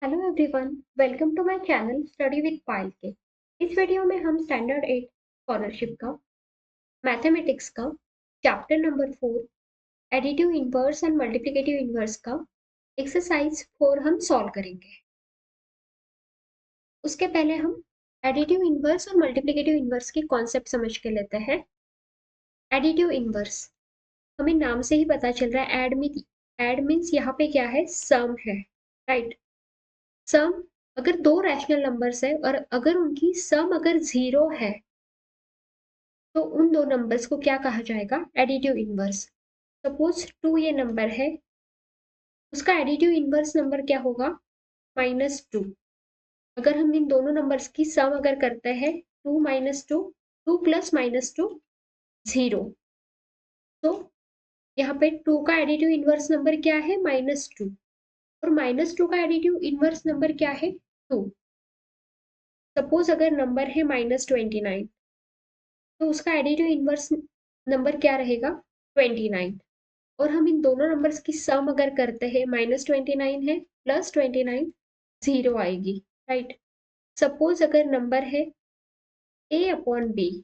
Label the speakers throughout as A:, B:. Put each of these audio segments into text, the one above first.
A: Hello everyone, welcome to my channel study with Payal के। इस video में हम स्टैंडर्ड 8 स्कॉलरशिप का मैथमेटिक्स का chapter number 4 additive inverse and multiplicative inverse का एक्सरसाइज 4 हम सॉल्व करेंगे। उसके पहले हम एडिटिव इनवर्स और मल्टीप्लिकेटिव इनवर्स की कॉन्सेप्ट समझ के लेते हैं। एडिटिव इनवर्स हमें नाम से ही पता चल रहा है, एड मीन्स यहाँ पे क्या है, सम है, राइट। सम, अगर दो रैशनल नंबर्स है और अगर उनकी सम अगर 0 है तो उन दो नंबर्स को क्या कहा जाएगा, एडिटिव इनवर्स। सपोज 2 ये नंबर है, उसका एडिटिव इनवर्स नंबर क्या होगा, -2। अगर हम इन दोनों नंबर्स की सम अगर करते हैं, 2 - 2, 2 + -2 0, तो यहाँ पे 2 का एडिटिव इनवर्स नंबर क्या है, -2, और -2 का एडिटिव इनवर्स नंबर क्या है, 2। सपोज अगर नंबर है -29, तो उसका एडिटिव इनवर्स नंबर क्या रहेगा, 29। और हम इन दोनों नंबर्स की सम अगर करते हैं, -29 है +29, 0 आएगी, राइट। सपोज अगर नंबर है a/b,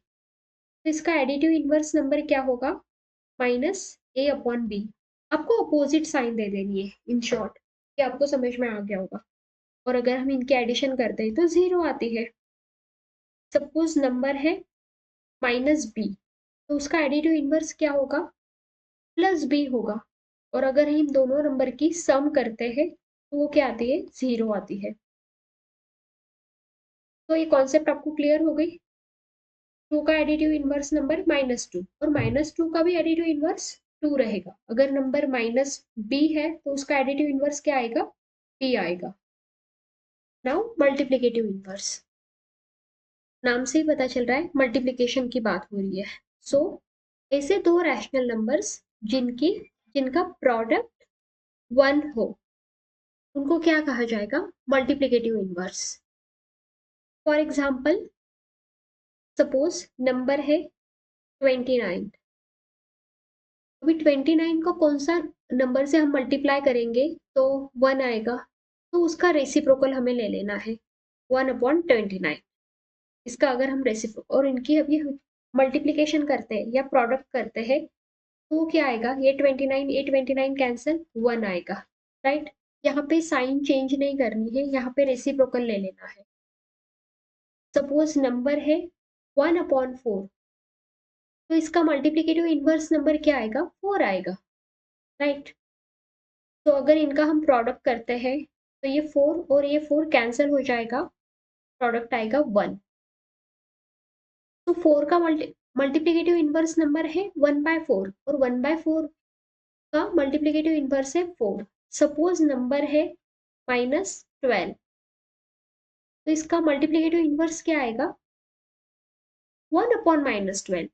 A: तो इसका एडिटिव इनवर्स नंबर क्या होगा, -a/b। आपको अपोजिट साइन दे देनी है, इन शॉर्ट, ये आपको समझ में आ गया होगा। और अगर हम इनके एडिशन करते हैं तो 0 आती है। सपोज नंबर है -b, तो उसका एडिटिव इनवर्स क्या होगा, +b होगा। और अगर हम दोनों नंबर की सम करते हैं तो वो क्या आती है, 0 आती है। तो ये कॉन्सेप्ट आपको क्लियर हो गई। 2 का एडिटिव इनवर्स नंबर -2, और -2 का भी एडिटिव इनवर्स 2 रहेगा। अगर नंबर -b है तो उसका एडिटिव इनवर्स क्या आएगा, b आएगा। नाउ मल्टीप्लिकेटिव इनवर्स, नाम से ही पता चल रहा है मल्टीप्लिकेशन की बात हो रही है। सो ऐसे दो रैशनल नंबर्स जिनका प्रोडक्ट 1 हो, उनको क्या कहा जाएगा, multiplicative inverse. For example, suppose number है 29। अभी 29 को कौन सा नंबर से हम मल्टीप्लाई करेंगे तो 1 आएगा, तो उसका रेसिप्रोकल हमें ले लेना है, 1/29। इसका अगर हम रेसिप्रोकल और इनकी अभी मल्टीप्लीकेशन करते हैं या प्रोडक्ट करते हैं तो क्या आएगा, ये 29 ये 29 कैंसिल, 1 आएगा, राइट। यहाँ पे साइन चेंज नहीं करनी है, यहाँ पे रेसिप्रोकल ले लेना है। सपोज नंबर है 1/4, तो इसका मल्टीप्लिकेटिव इनवर्स नंबर क्या आएगा, 4 आएगा, राइट। तो अगर इनका हम प्रोडक्ट करते हैं तो ये 4 और ये 4 कैंसिल हो जाएगा, प्रोडक्ट आएगा 1। तो 4 का मल्टीप्लिकेटिव इनवर्स नंबर है 1/4, और 1/4 का मल्टीप्लिकेटिव इनवर्स है 4। सपोज नंबर है -12, तो इसका मल्टीप्लिकेटिव इनवर्स क्या आएगा, 1/-12।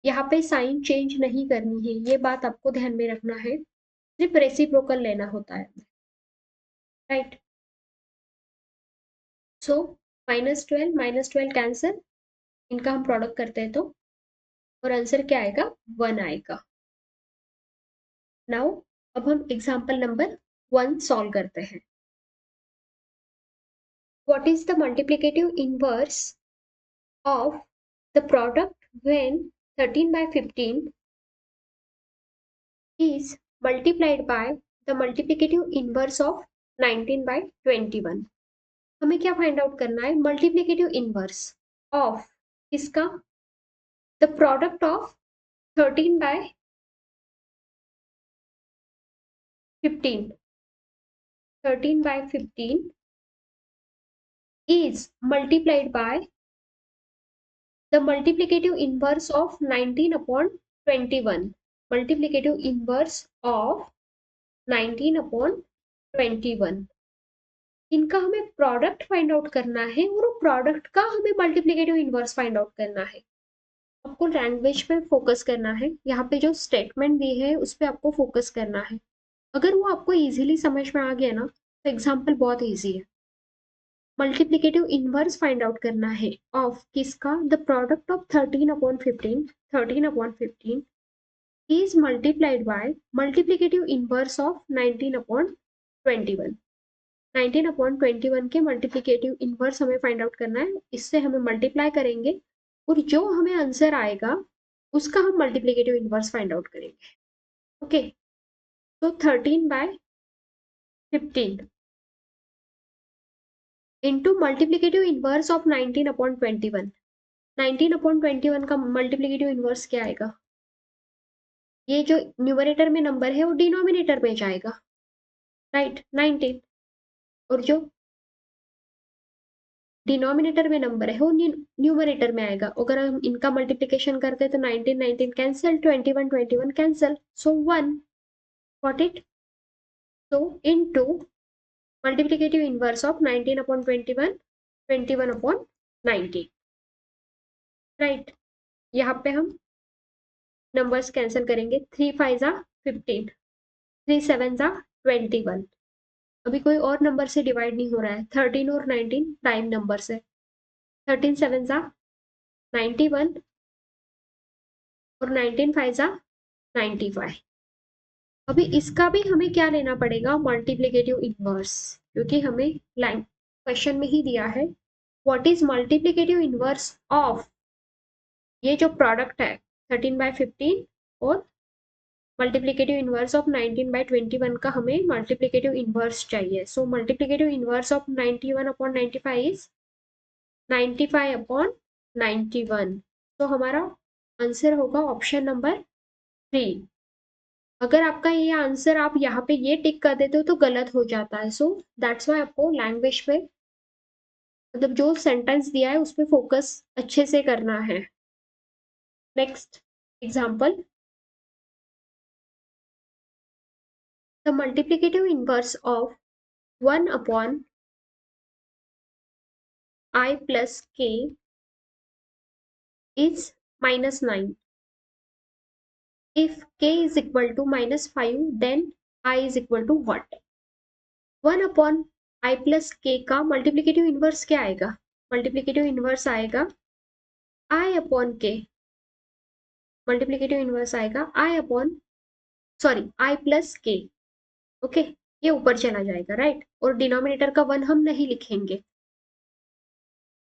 A: यहाँ पे साइन चेंज नहीं करनी है, ये बात आपको ध्यान में रखना है, सिर्फ रेसिप्रोकल लेना होता है, राइट। सो -12 कैंसिल, इनका हम प्रोडक्ट करते हैं तो, और आंसर क्या आएगा, 1 आएगा। नाउ अब हम एग्जाम्पल नंबर 1 सॉल्व करते हैं। What is the multiplicative inverse of the product when 13/15 is multiplied by the multiplicative inverse of 19/21। हमें क्या फाइंड आउट करना है, मल्टीप्लिकेटिव इनवर्स ऑफ इसका, the product of 13/15 13/15 is multiplied by the multiplicative inverse of 19/21। multiplicative inverse of 19/21, इनका हमें product find out करना है और वो प्रोडक्ट का हमें मल्टीप्लिकेटिव इनवर्स फाइंड आउट करना है। आपको लैंग्वेज पे फोकस करना है, यहाँ पे जो स्टेटमेंट दी है उस पर आपको फोकस करना है। अगर वो आपको इजीली समझ में आ गया ना तो एग्जाम्पल बहुत इजी है। मल्टीप्लिकेटिव इनवर्स फाइंड आउट करना है ऑफ किसका, the product of 13/15 is multiplied by multiplicative inverse of 19/21। 19/21 के मल्टीप्लिकेटिव इनवर्स हमें फाइंड आउट करना है। इससे हमें मल्टीप्लाई करेंगे और जो हमें आंसर आएगा उसका हम मल्टीप्लिकेटिव इनवर्स फाइंड आउट करेंगे। ओके, तो 13/15 इंटू मल्टीप्लिकेटिव इनवर्स ऑफ 19/21। 19/21 का मल्टीप्लिकेटिव इनवर्स क्या आएगा? ये जो न्यूमरेटर में नंबर है वो डिनोमिनेटर में जाएगा, राइट, 19। और जो डिनोमिनेटर में नंबर है वो न्यूमरेटर में आएगा। अगर हम इनका मल्टीप्लिकेशन करते हैं तो 19 19 cancel, 21 21 cancel, so 1 got it. so into multiplicative inverse of 19/21, 21/19, right. यहाँ पे हम नंबर्स कैंसिल करेंगे, 3 5 जा 15, 3 7 जा 21। अभी कोई और नंबर से डिवाइड नहीं हो रहा है, 13 और 19 प्राइम नंबर से, 13 7 जा 91 और 19 5 जा 95। अभी इसका भी हमें क्या लेना पड़ेगा, मल्टीप्लिकेटिव इनवर्स, क्योंकि हमें लाइन क्वेश्चन में ही दिया है what is multiplicative inverse of ये जो प्रोडक्ट है 13/15 और मल्टीप्लिकेटिव इनवर्स ऑफ 19/21 का हमें मल्टीप्लिकेटिव इनवर्स चाहिए। सो मल्टीप्लिकेटिव इनवर्स ऑफ 91/95 इज 95/91। तो हमारा आंसर होगा ऑप्शन नंबर 3। अगर आपका ये आंसर आप यहाँ पे ये टिक कर देते हो तो गलत हो जाता है। सो दैट्स वाई आपको लैंग्वेज पे मतलब जो सेंटेंस दिया है उस पर फोकस अच्छे से करना है। Next example, the multiplicative inverse of 1/i plus k is -9. If k is equal to -5 then I is equal to what? 1/i plus k का मल्टीप्लिकेटिव इनवर्स क्या आएगा? मल्टीप्लिकेटिव इनवर्स आएगा i upon k। Multiplicative inverse आएगा i plus k। Okay, ये ऊपर चला जाएगा, right. और डिनोमिनेटर का 1 हम नहीं लिखेंगे।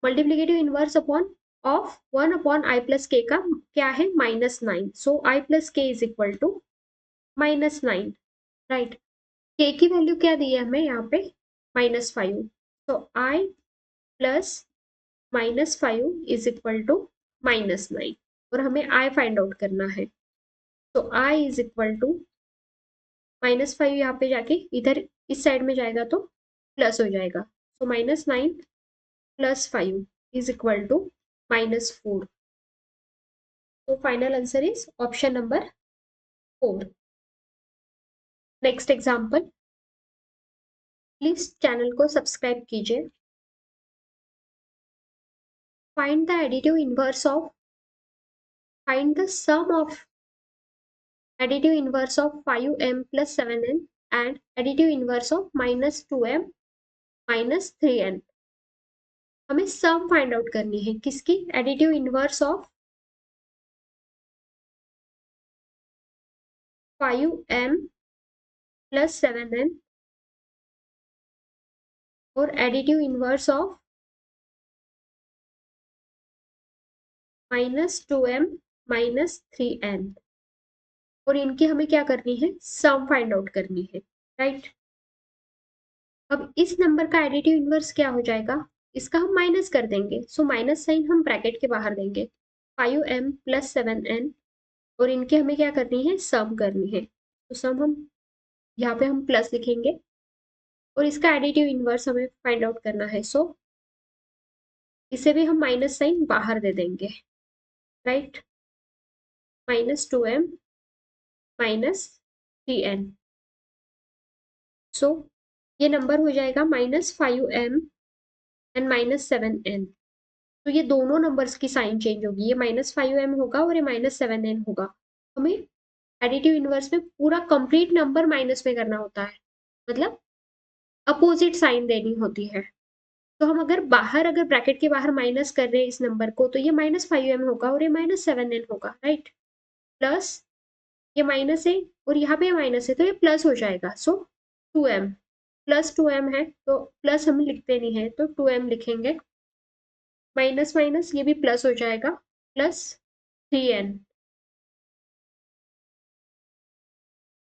A: Multiplicative inverse upon of 1/i plus k का क्या है, -9। So i plus k is equal to -9, right. k की वैल्यू क्या दी है हमें यहाँ पे, -5। तो i plus -5 is equal to -9 और हमें i फाइंड आउट करना है। तो i इज इक्वल टू -5 यहाँ पे जाके इधर इस साइड में जाएगा तो प्लस हो जाएगा। तो -9 प्लस 5 इज इक्वल टू -4। तो final answer is option number 4। Next example, please channel को सब्सक्राइब कीजिए। Find the additive inverse of find the sum of additive inverse of 5m plus 7n and additive inverse of -2m minus 3n। हमें sum find out करनी है किसकी, additive inverse of 5m plus 7n और additive inverse of -2m minus 3n। और इनकी हमें क्या करनी है, सम फाइंड आउट करनी है, राइट। अब इस नंबर का एडिटिव इनवर्स क्या हो जाएगा, इसका हम माइनस कर देंगे। सो माइनस साइन हम ब्रैकेट के बाहर देंगे, 5m plus 7n और इनकी हमें क्या करनी है, सम करनी है। तो सम हम यहाँ पे हम प्लस लिखेंगे और इसका एडिटिव इनवर्स हमें फाइंड आउट करना है। सो इसे भी हम माइनस साइन बाहर दे देंगे, राइट, -2m -3n। सो ये नंबर हो जाएगा -5m एंड -7n। तो ये दोनों नंबर्स की साइन चेंज होगी, ये -5m होगा और ये -7n होगा। हमें एडिटिव इनवर्स में पूरा कंप्लीट नंबर माइनस में करना होता है, मतलब अपोजिट साइन देनी होती है। तो हम अगर ब्रैकेट के बाहर माइनस कर रहे हैं इस नंबर को तो ये -5m होगा और ये -7n होगा, राइट। प्लस ये माइनस है और यहाँ पे माइनस है तो ये प्लस हो जाएगा। सो 2m प्लस 2m है तो प्लस हम लिखते नहीं है तो 2m लिखेंगे, माइनस माइनस ये भी प्लस हो जाएगा, प्लस 3n।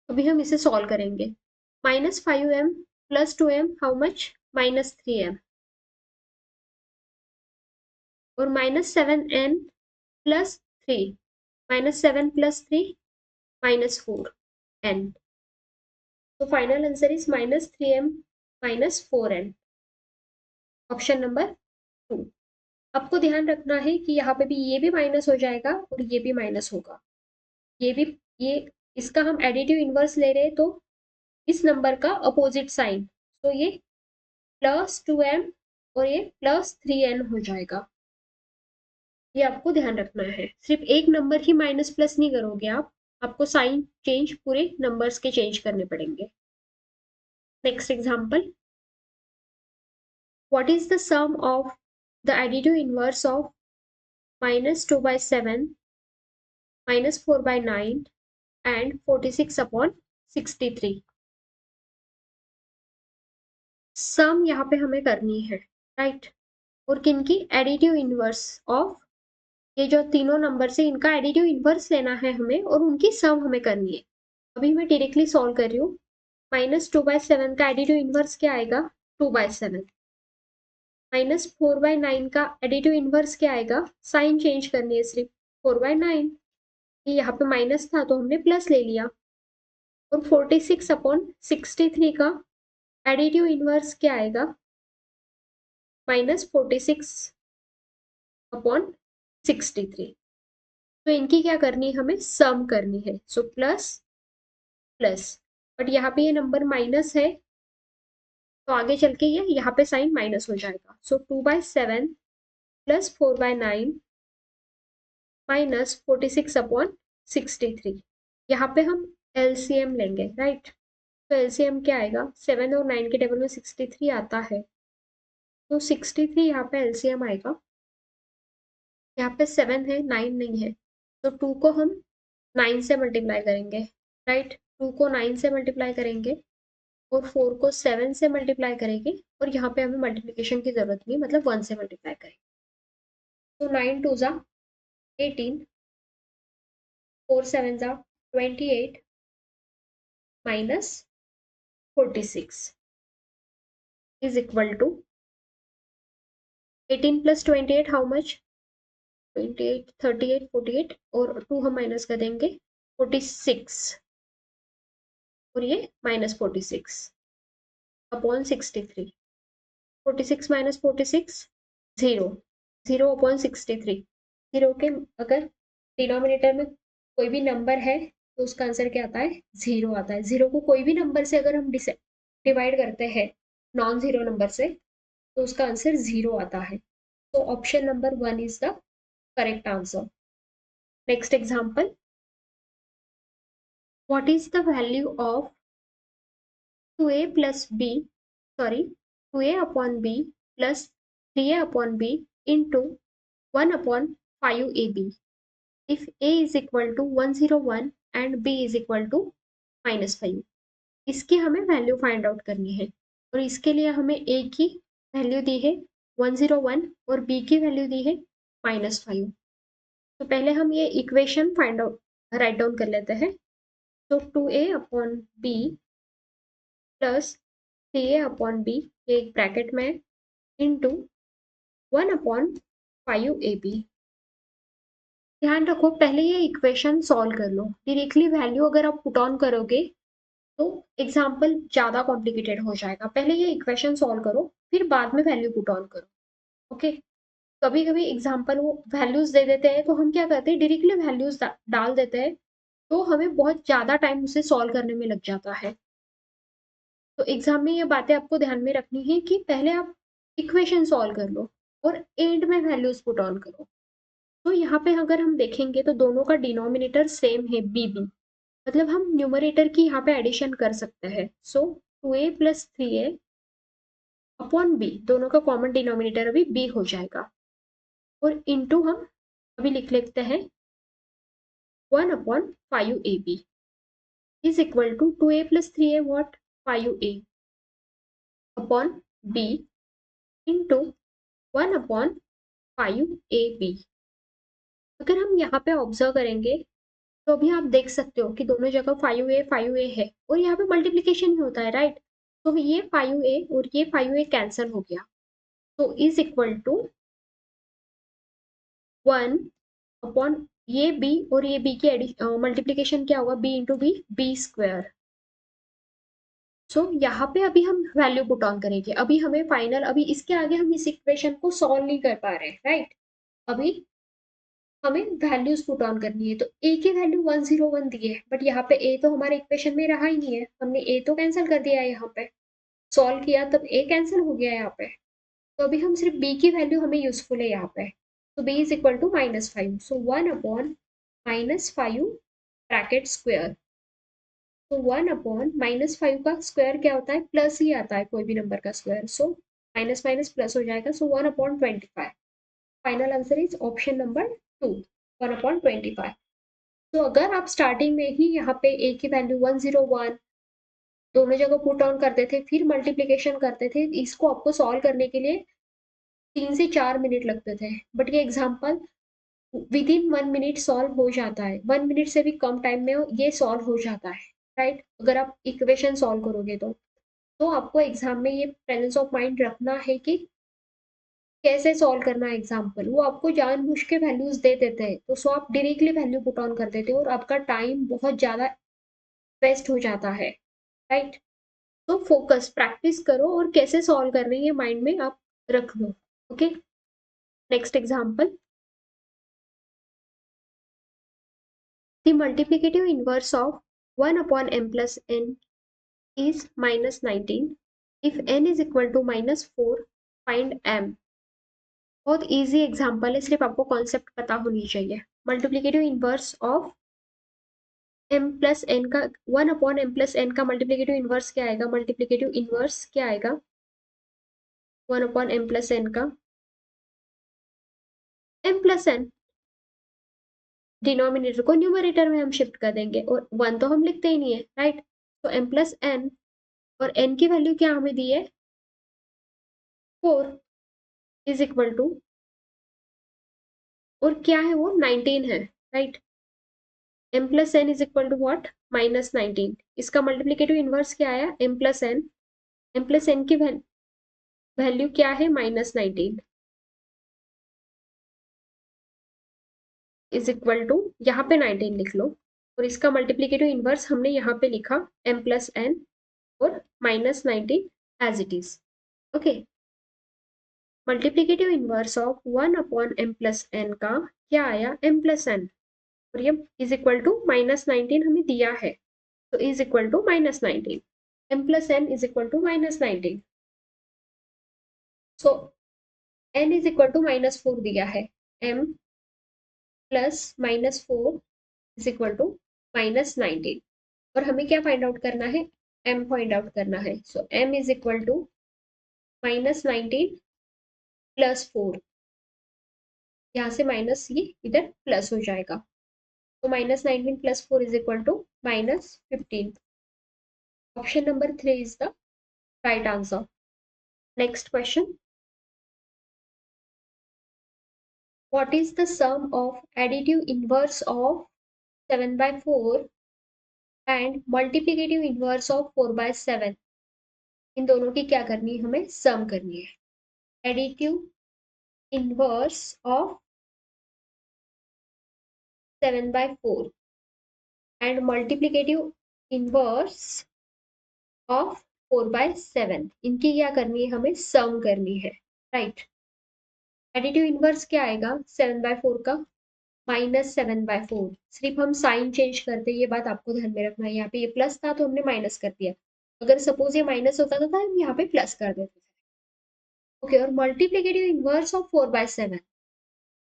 A: अभी हम इसे सॉल्व करेंगे। -5m plus 2m how much, -3m, और -7n प्लस 3, -7 प्लस 3 -4n। तो final answer is -3m -4n, option number 2। आपको ध्यान रखना है कि यहाँ पे भी ये भी माइनस हो जाएगा और ये भी माइनस होगा, ये भी, ये इसका हम एडिटिव इनवर्स ले रहे हैं तो इस नंबर का अपोजिट साइन, तो ये +2m और ये +3n हो जाएगा। ये आपको ध्यान रखना है, सिर्फ एक नंबर ही माइनस प्लस नहीं करोगे आप, आपको साइन चेंज पूरे नंबर्स के चेंज करने पड़ेंगे। Next example, what is the sum of the additive inverse of -2/7, -4/9 and 46/63। Sum यहाँ पे हमें करनी है, राइट, और किनकी, एडिटिव इनवर्स ऑफ, ये जो तीनों नंबर से इनका एडिटिव इनवर्स लेना है हमें और उनकी सम हमें करनी है। अभी मैं डायरेक्टली सॉल्व कर रही हूँ। -2/7 का एडिटिव इनवर्स क्या आएगा, 2/7। -4/9 का एडिटिव इनवर्स क्या आएगा, साइन चेंज करनी है सिर्फ, 4/9। ये यहाँ पे माइनस था तो हमने प्लस ले लिया, और 46/63 का एडिटिव इनवर्स क्या आएगा, -46/63। तो इनकी क्या करनी है, हमें सम करनी है, सो प्लस प्लस, बट यहाँ पे ये नंबर माइनस है तो आगे चल के ये यहाँ पे साइन माइनस हो जाएगा, सो 2/7 प्लस 4/9 -46/63। यहाँ पे हम एलसीएम लेंगे, राइट, तो एलसीएम क्या आएगा, 7 और 9 के टेबल में 63 आता है, तो 63 यहाँ पे एलसीएम आएगा। यहाँ पे 7 है 9 नहीं है, तो 2 को हम 9 से मल्टीप्लाई करेंगे, राइट, 2 को 9 से मल्टीप्लाई करेंगे और 4 को 7 से मल्टीप्लाई करेंगे, और यहाँ पे हमें मल्टीप्लिकेशन की जरूरत नहीं, मतलब 1 से मल्टीप्लाई करेंगे। तो 9 2 जा 18, 4 7 जा 28 minus 46 is equal to 18 plus 28 how much, 28 38 48, और 2 हम माइनस कर देंगे 46, और ये -46 अपॉन 63। 46 minus 46 0, 0 upon 63। 0 के अगर डिनोमिनेटर में कोई भी नंबर है तो उसका आंसर क्या आता है, 0 आता है। 0 को कोई भी नंबर से अगर हम डिवाइड करते हैं नॉन जीरो नंबर से तो उसका आंसर 0 आता है। तो option number 1 is the correct answer. Next example, what is the value of 2a plus b, sorry, 2a upon b plus 3a upon b into 1 upon 5ab if a is equal to 101 and b is equal to -5। इसकी हमें value find out करनी है, और इसके लिए हमें a की value दी है 101 और b की वैल्यू दी है -5। तो पहले हम ये equation find out write down कर लेते हैं। तो 2a upon b plus 3a upon b, ये एक ब्रैकेट में, इंटू 1 अपॉन 5ab। ध्यान रखो पहले ये इक्वेशन सॉल्व कर लो, डायरेक्टली वैल्यू अगर आप पुट ऑन करोगे तो एग्जाम्पल ज़्यादा कॉम्प्लिकेटेड हो जाएगा। पहले ये इक्वेशन सॉल्व करो फिर बाद में वैल्यू पुट ऑन करो, ओके। कभी कभी एग्जाम्पल वो वैल्यूज दे देते हैं तो हम क्या करते हैं, डायरेक्टली वैल्यूज डाल देते हैं, तो हमें बहुत ज़्यादा टाइम उसे सॉल्व करने में लग जाता है। तो एग्जाम में ये बातें आपको ध्यान में रखनी है कि पहले आप इक्वेशन सॉल्व कर लो और एंड में वैल्यूज पुट ऑन करो। तो यहाँ पे अगर हम देखेंगे तो दोनों का डिनोमिनेटर सेम है, बी बी, मतलब हम न्यूमरेटर की यहाँ पे एडिशन कर सकते हैं। सो 2a plus 3a upon B, दोनों का कॉमन डिनोमिनेटर अभी b हो जाएगा, और इंटू हम अभी लिख लेते हैं 1 upon 5ab is equal to 2a plus 3a what, 5a। Upon B into 1/5 AB। अगर हम यहाँ पे ऑब्जर्व करेंगे तो अभी आप देख सकते हो कि दोनों जगह 5A है और यहाँ पे मल्टीप्लीकेशन ही होता है, राइट। तो ये 5A और ये 5A कैंसिल हो गया, तो इज इक्वल टू 1/, ये b और ये b की मल्टीप्लीकेशन क्या होगा, b इंटू बी स्क्वायर। सो यहाँ पे अभी हम वैल्यू पुट ऑन करेंगे, अभी हमें फाइनल, अभी इसके आगे हम इस इक्वेशन को सॉल्व नहीं कर पा रहे, राइट। अभी हमें वैल्यूज पुट ऑन करनी है, तो a की वैल्यू 101 दी है, बट यहाँ पे a तो हमारे इक्वेशन में रहा ही नहीं है, हमने a तो कैंसिल कर दिया है, यहाँ पे सॉल्व किया तब a कैंसिल हो गया है यहाँ पे। तो अभी हम सिर्फ b की वैल्यू हमें यूजफुल है यहाँ पे, तो b is equal to -5, so 1/-5 bracket square. तो 1/-5 का स्क्वायर क्या होता है, प्लस ही आता है कोई भी नंबर का square, so minus minus plus हो जाएगा, सो 1/25। Final answer is option number 2, 1/25। तो अगर आप स्टार्टिंग में ही यहाँ पे a की वैल्यू 101 दोनों जगह पुट ऑन करते थे, फिर मल्टीप्लीकेशन करते थे, इसको आपको सॉल्व करने के लिए 3 से 4 मिनट लगते थे, बट ये example with in 1 minute solve हो जाता है, 1 मिनट से भी कम टाइम में ये सॉल्व हो जाता है, राइट। अगर आप इक्वेशन सॉल्व करोगे तो आपको एग्जाम में ये प्रेजेंस ऑफ माइंड रखना है कि कैसे सॉल्व करना है एग्जाम्पल, वो आपको जानबूझ के वैल्यूज दे देते हैं, तो सो आप डायरेक्टली वैल्यू पुट ऑन कर देते हो और आपका टाइम बहुत ज्यादा वेस्ट हो जाता है, राइट। तो फोकस, प्रैक्टिस करो और कैसे सॉल्व करना है माइंड में आप रख लो। Okay, next example, the multiplicative inverse of 1/m plus n is -19 if n is equal to -4, find m। बहुत इजी एग्जांपल है, सिर्फ आपको कॉन्सेप्ट पता होनी चाहिए। Multiplicative inverse of m plus n का, 1/m plus n का मल्टीप्लिकेटिव इनवर्स क्या आएगा, मल्टीप्लिकेटिव इनवर्स क्या आएगा 1/m plus n का, m plus n, डिनोमिनेटर को न्यूमरेटर में हम शिफ्ट कर देंगे और 1 तो हम लिखते ही नहीं है, राइट। तो m plus n, और n की वैल्यू क्या हमें दी है 4, इज इक्वल टू, और क्या है वो 19 है, right. m plus n is equal to what, -19। इसका मल्टीप्लिकेटिव इनवर्स क्या आया, m plus n, m plus n की वैल्यू क्या है -19, इज इक्वल टू, यहाँ पे 19 लिख लो, और इसका मल्टीप्लिकेटिव इनवर्स हमने यहाँ पे लिखा m plus n और -19 as it is. Okay, multiplicative inverse of 1/m plus n का क्या आया, m plus n, और ये इज इक्वल टू -19 हमें दिया है, तो is equal to -19, m plus n is equal to -19। So n is equal to -4 दिया है, m plus -4 is equal to -19, और हमें क्या फाइंड आउट करना है, m फाइंड आउट करना है। So m is equal to -19 plus 4, यहाँ से माइनस ये इधर प्लस हो जाएगा, तो -19 plus 4 is equal to -15। Option number 3 is the right answer. Next question, what is the sum of additive inverse of 7/4 and multiplicative inverse of 4/7? इन दोनों की क्या करनी है, हमें सम करनी है। Additive inverse of 7/4 and multiplicative inverse of 4/7, इनकी क्या करनी है, हमें सम करनी है, राइट। एडिटिव इनवर्स क्या आएगा 7/4 का, -7/4, सिर्फ हम साइन चेंज करते हैं, ये बात आपको ध्यान में रखना है। यहाँ पे ये प्लस था तो हमने माइनस कर दिया, अगर सपोज ये माइनस होता था तो हम यहाँ पे प्लस कर देते थे। ओके, और multiplicative inverse of 4/7,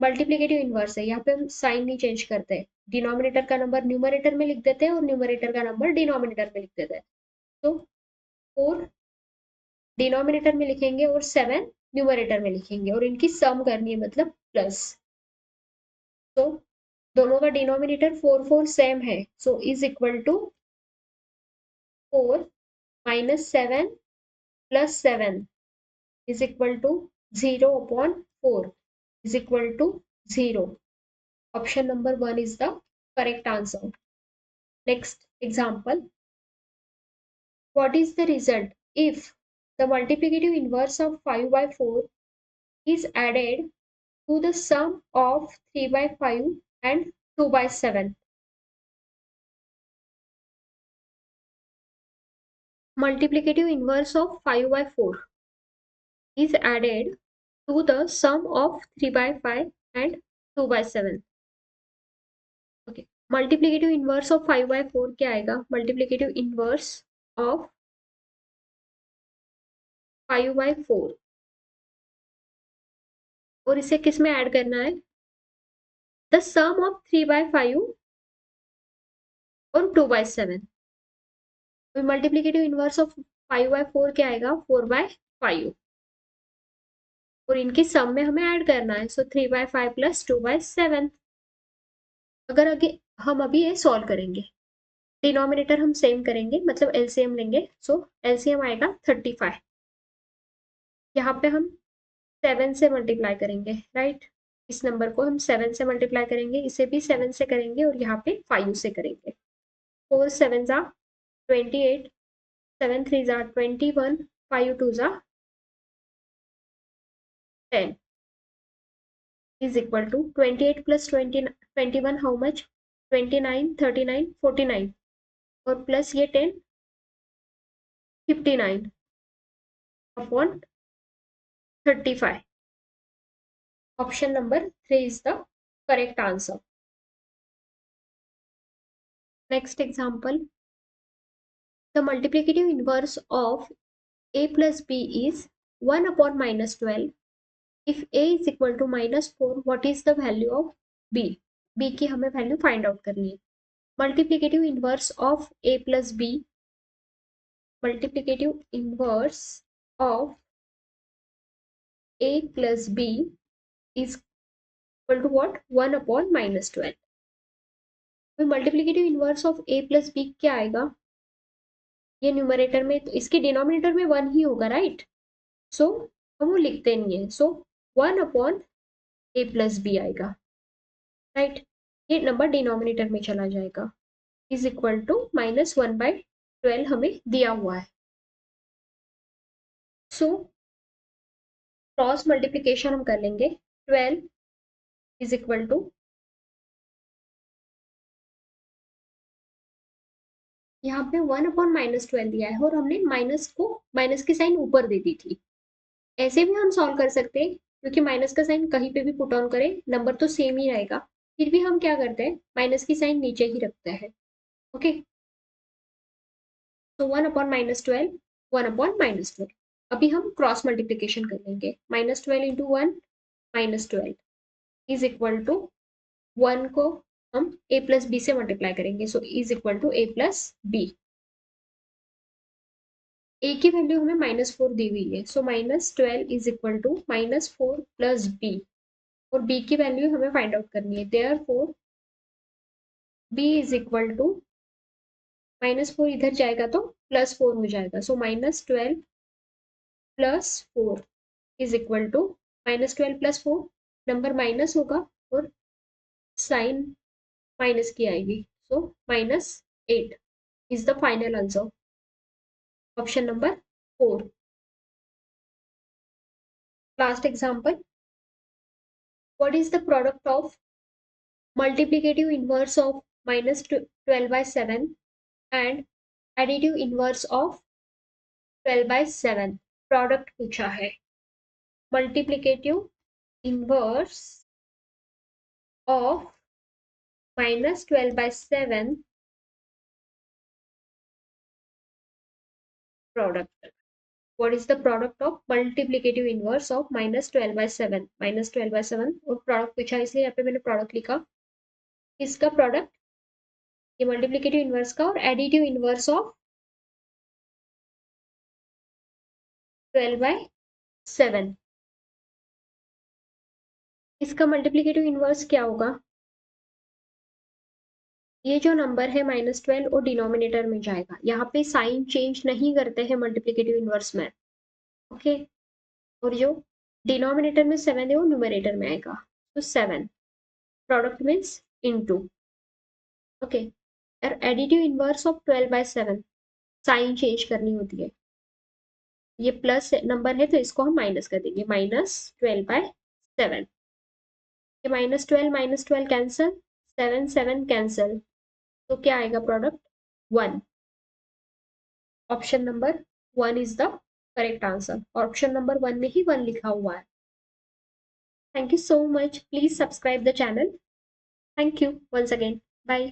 A: multiplicative inverse है, यहाँ पे हम साइन नहीं चेंज करते, डिनोमिनेटर का नंबर न्यूमरेटर में लिख देते हैं और न्यूमरेटर का नंबर डिनोमिनेटर में लिख देते हैं। तो 4 डिनोमिनेटर में लिखेंगे और 7 न्यूमरेटर में लिखेंगे, और इनकी सम करनी है, मतलब प्लस। तो दोनों का डिनोमिनेटर 4 सेम है, so is equal to 4 -7 plus 7 is equal to 0/4 is equal to 0. Option number 1 is the correct answer. Next example, what is the result if the multiplicative inverse of 5/4 is added to the sum of 3/5 and 2/7? Multiplicative inverse of 5/4 is added to the sum of 3/5 and 2/7. Okay. Multiplicative inverse of 5/4 क्या आएगा? Multiplicative inverse of 5/4 और इसे किस में add करना है? The sum of 3/5 और 2/7. तो मल्टीप्लीकेटिव इनवर्स ऑफ 5/4 क्या आएगा? 4/5 और इनकी सम में हमें ऐड करना है. सो 3/5 प्लस 2/7. अगर आगे हम अभी ये सॉल्व करेंगे, डिनोमिनेटर हम सेम करेंगे, मतलब एलसीएम लेंगे. सो एलसीएम आएगा 35. यहाँ पे हम 7 से मल्टीप्लाई करेंगे, राइट? इस नंबर को हम 7 से मल्टीप्लाई करेंगे, इसे भी 7 से करेंगे और यहाँ पे 5 से करेंगे. 4 7 जा 28, 7 3 जा 21, 5 2 जा 10 is equal to 28 plus 21 how much? 29, 39, 49 और प्लस ये 10 59 upon 35. Option number 3 is the correct answer. Next example, the multiplicative inverse of a plus b is 1 upon minus 12. If a is equal to minus 4, what is the value of b? b की हमें value find out करनी है. Multiplicative inverse of a plus b, multiplicative inverse of a plus b is equal to what? 1 upon minus 12. तो multiplicative inverse of a plus b क्या आएगा? ये numerator में, तो इसके डिनोमिनेटर में 1 ही होगा, राइट? सो हम वो लिखते नहीं है. सो 1 अपॉन a plus b आएगा, राइट? ये नंबर डिनोमिनेटर में चला जाएगा. इज इक्वल टू -1/12 हमें दिया हुआ है. सो क्रॉस मल्टीप्लीकेशन हम कर लेंगे. 12 इज इक्वल टू, यहाँ पे 1 अपॉन -12 दिया है और हमने माइनस की साइन ऊपर दे दी थी. ऐसे भी हम सॉल्व कर सकते हैं, क्योंकि माइनस का साइन कहीं पे भी पुट ऑन करें नंबर तो सेम ही रहेगा. फिर भी हम क्या करते हैं, माइनस की साइन नीचे ही रखते हैं. ओके, तो 1 अपॉन -12, 1 अपॉन -12. अभी हम क्रॉस मल्टीप्लीकेशन कर लेंगे. -12 इंटू 1 -12 इज इक्वल टू 1 को हम a प्लस बी से मल्टीप्लाई करेंगे. So is equal to a plus B. a की वैल्यू हमें -4 दी हुई है. So -12 is equal to -4 plus b, और b की वैल्यू हमें फाइंड आउट करनी है. Therefore b is equal to, -4 इधर जाएगा तो +4 हो जाएगा. So -12 plus 4 is equal to, -12 plus 4 number minus होगा और साइन माइनस की आएगी. सो -8 is the final answer. Option number 4. Last example, what is the product of multiplicative inverse of -12/7 and additive inverse of 12/7? Product पूछा है. Multiplicative inverse of -12/7 product. What is the product of multiplicative inverse of -12/7? -12/7 और product पूछा है, इसलिए यहाँ पे मैंने product लिखा. इसका प्रोडक्ट, ये मल्टीप्लिकेटिव इनवर्स का और एडिटिव इनवर्स ऑफ 12/7. इसका मल्टीप्लिकेटिव इनवर्स क्या होगा? ये जो नंबर है -12 और डिनोमिनेटर में जाएगा. यहाँ पे साइन चेंज नहीं करते हैं मल्टीप्लिकेटिव इनवर्स में. ओके, और जो डिनोमिनेटर में 7 है वो न्यूमरेटर में आएगा, तो 7 प्रोडक्ट मीन्स इनटू। ओके, और additive inverse of 12/7 sign change करनी होती है, ये प्लस नंबर है तो इसको हम माइनस कर देंगे, -12/7। ये -12 कैंसल, 7 कैंसल, तो क्या आएगा product 1। Option number 1 is the correct answer, option number 1 में ही 1 लिखा हुआ है। Thank you so much, please subscribe the channel. Thank you once again, bye।